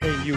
Hey you,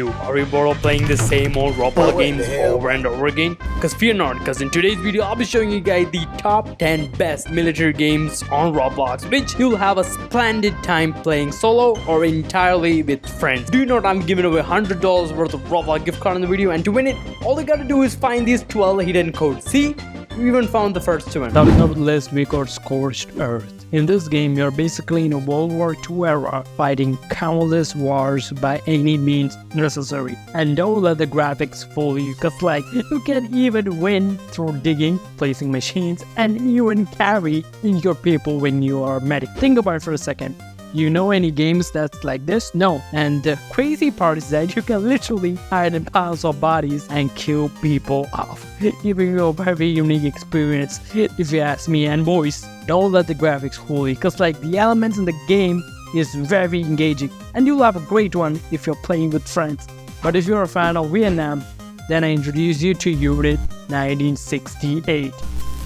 are you bored of playing the same old Roblox games over and over again? Cause fear not, cause in today's video I'll be showing you guys the top 10 best military games on Roblox, which you'll have a splendid time playing solo or entirely with friends. Do you know I'm giving away $100 worth of Roblox gift card in the video, and to win it, all you gotta do is find these 12 hidden codes. See? We even found the first one. Coming up list, we got Scorched Earth. In this game, you're basically in a World War II era, fighting countless wars by any means necessary. And don't let the graphics fool you, cause you can even win through digging, placing machines, and even carry your people when you are medic. Think about it for a second. You know any games that's like this? No. And the crazy part is that you can literally hide in piles of bodies and kill people off, giving you a very unique experience if you ask me. And boys, don't let the graphics fool you, because the elements in the game is very engaging, and you'll have a great one if you're playing with friends. But if you're a fan of Vietnam, then I introduce you to Unit 1968.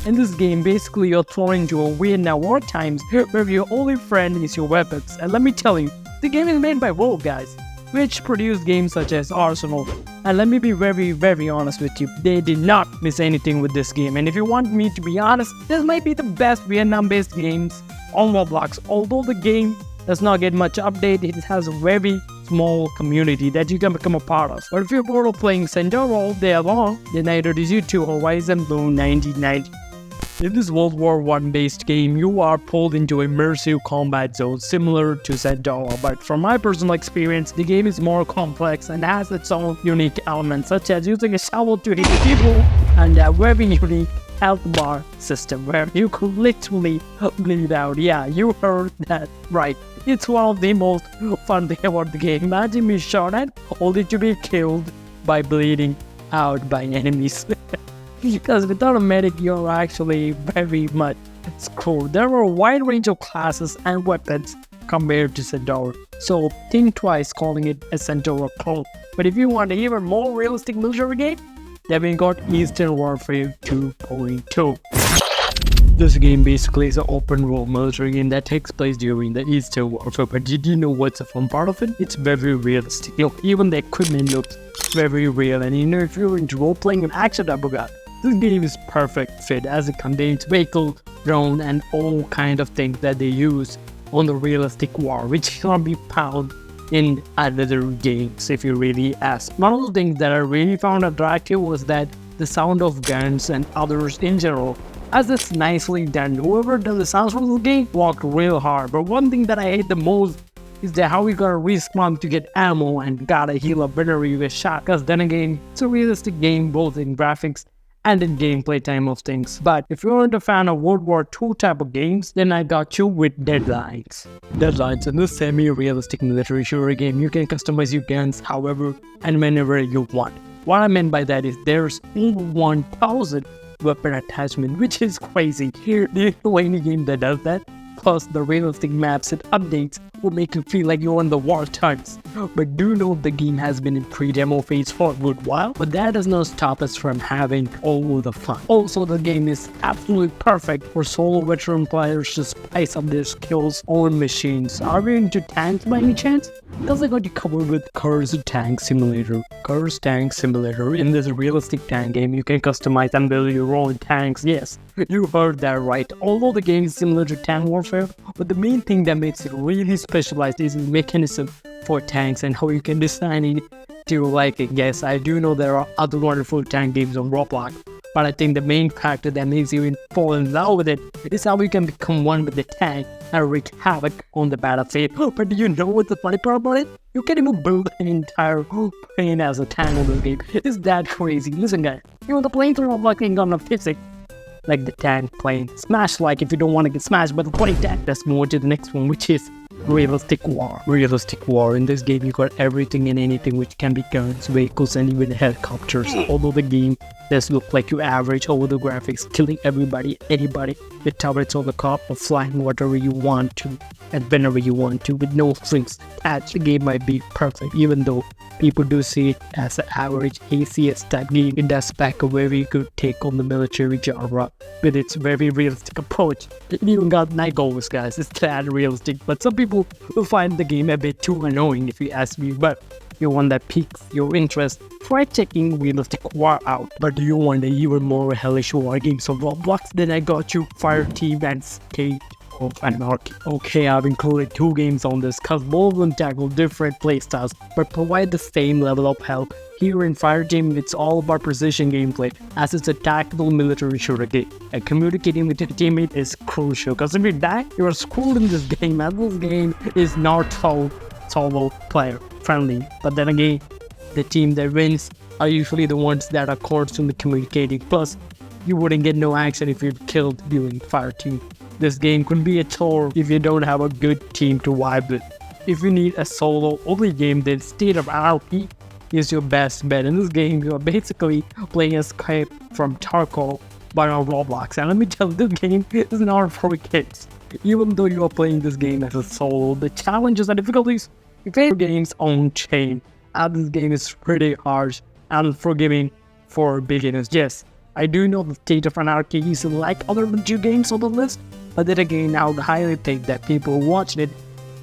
In this game, basically you're thrown into a Vietnam War times where your only friend is your weapons. And let me tell you, the game is made by Wolf guys, which produced games such as Arsenal. And let me be very honest with you, they did not miss anything with this game. And if you want me to be honest, this might be the best Vietnam-based games on Roblox. Although the game does not get much update, it has a very small community that you can become a part of. But if you're bored of playing Centaur all day long, then I introduce you to Horizon Blue 1990. In this World War I based game, you are pulled into immersive combat zones similar to Centaur, but from my personal experience, the game is more complex and has its own unique elements, such as using a shovel to hit people and a very unique health bar system where you could literally bleed out. Yeah, you heard that right. It's one of the most fun things about the game. Imagine me shot at only to be killed by bleeding out by enemies. Because without a medic, you're actually very much screwed. There are a wide range of classes and weapons compared to Centaur, so think twice calling it a Centaur clone. But if you want an even more realistic military game, then we got Eastern Warfare 2.2. This game basically is an open world military game that takes place during the Eastern Warfare, but did you know what's the fun part of it? It's very realistic. Even the equipment looks very real, and if you're into role-playing and action adventure, this game is perfect fit as it contains vehicle, drone, and all kind of things that they use on the realistic war, which cannot be found in other games if you really ask. One of the things that I really found attractive was that the sound of guns and others in general, as it's nicely done. Whoever does the sounds for the game worked real hard, but one thing that I hate the most is that how you gotta respawn to get ammo and gotta heal up whenever you get shot, because then again, it's a realistic game both in graphics and in gameplay time of things. But if you're not a fan of World War II type of games, then I got you with Deadlines. Deadlines in this semi-realistic military shooter game, you can customize your guns however and whenever you want. What I meant by that is there's over 1,000 weapon attachment, which is crazy. Do you know any game that does that? Plus, the realistic maps and updates will make you feel like you're in the war times. But do know the game has been in pre-demo phase for a good while, but that does not stop us from having all the fun. Also, the game is absolutely perfect for solo veteran players to spice up their skills on machines. Are we into tanks by any chance? Because I got you covered with Cursed Tank Simulator. Cursed Tank Simulator. In this realistic tank game, you can customize and build your own tanks. Yes, you heard that right. Although the game is similar to Tank Warfare, but the main thing that makes it really specialized is the mechanism for tanks and how you can design it to like it. Yes, I do know there are other wonderful tank games on Roblox, but I think the main factor that makes you fall in love with it is how you can become one with the tank and wreak havoc on the battlefield. But do you know what's the funny part about it? You can even build an entire plane as a tank on the game. It's that crazy. Listen guys, the planes are working on a physics like the tank plane. Smash like if you don't want to get smashed by the plane tank. Let's move on to the next one, which is Realistic War. Realistic War. In this game, you got everything and anything, which can be guns, vehicles, and even helicopters. Although the game does look like you average over the graphics, killing everybody, anybody, with turrets on the top or flying whatever you want to and whenever you want to with no strings attached. The game might be perfect, even though people do see it as an average ACS type game. It does pack a very good take on the military genre with its very realistic approach. It even got night goals, guys. It's that realistic, but some people will find the game a bit too annoying if you ask me. But you want that piques your interest, try checking Realistic War out. But do you want the even more hellish war games on Roblox? Then I got you Fire Team and State of Anarchy. Okay, I've included 2 games on this cause both of them tackle different playstyles but provide the same level of help. Here in Fire Team, it's all about precision gameplay as it's a tactical military shooter game. And communicating with your teammate is crucial because if you die, you're screwed in this game, and this game is not solo player friendly. But then again, the team that wins are usually the ones that are constantly communicating. Plus, you wouldn't get no action if you're killed during Fire Team. This game could be a chore if you don't have a good team to vibe with. If you need a solo-only game, then State of Anarchy is your best bet. In this game, you are basically playing Escape from Tarkov but on Roblox. And let me tell you, this game is not for kids. Even though you are playing this game as a solo, the challenges and difficulties you face games on chain. And this game is pretty harsh and unforgiving for beginners. Yes, I do know the State of Anarchy is like other 2 games on the list, but then again, I would highly think that people watching it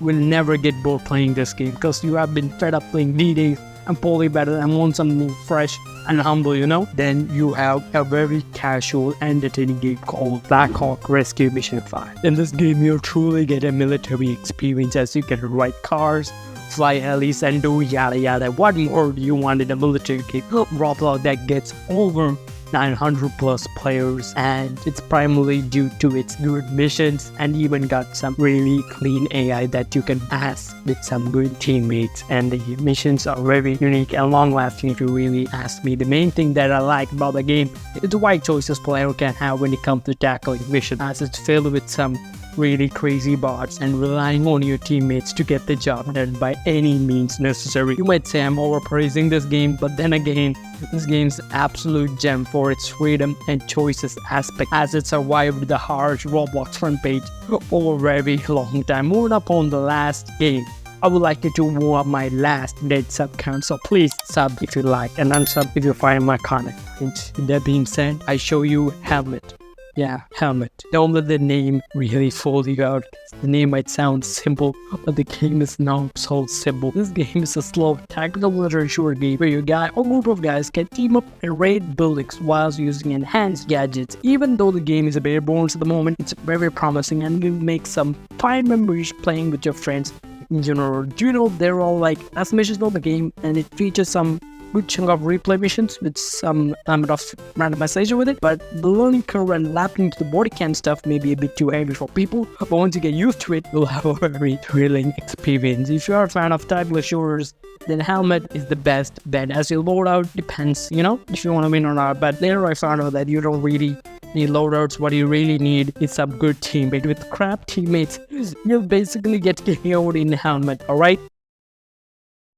will never get bored playing this game because you have been fed up playing D-Days and Poly Battle and want something fresh and humble, you know? Then you have a very casual, entertaining game called Black Hawk Rescue Mission 5. In this game, you'll truly get a military experience as you can ride cars, fly helis, and do yada yada. What more do you want in a military game? Roblox that gets over 900 plus players, and it's primarily due to its good missions and even got some really clean AI that you can ask with some good teammates, and the missions are very unique and long lasting if you really ask me. The main thing that I like about the game is the wide choices player can have when it comes to tackling missions, as it's filled with some really crazy bots and relying on your teammates to get the job done by any means necessary. You might say I'm overpraising this game, but then again, this game's absolute gem for its freedom and choices aspect as it survived the harsh Roblox front page for a very long time. Moving up on the last game, I would like you to move up my last dead sub count, so please sub if you like and unsub if you find my content. With that being said, I show you Helmet. Yeah, Helmet. Don't let the name really fool you out. The name might sound simple, but the game is not so simple. This game is a slow tactical military shooter game where your guy or group of guys can team up and raid buildings whilst using enhanced gadgets. Even though the game is a bare bones at the moment, it's very promising and will make some fine memories playing with your friends. In general, do you know they're all like as missions of the game, and it features some good chunk of replay missions with some amount of randomization with it, but the learning curve and lapping to the body cam stuff may be a bit too heavy for people, but once you get used to it, you'll have a very thrilling experience. If you are a fan of tactical shooters, then Helmet is the best bet, as your loadout depends, you know, if you want to win or not. But later I found out that you don't really need loadouts. What you really need is some good teammate. With crap teammates, you'll basically get KO'd in Helmet, alright?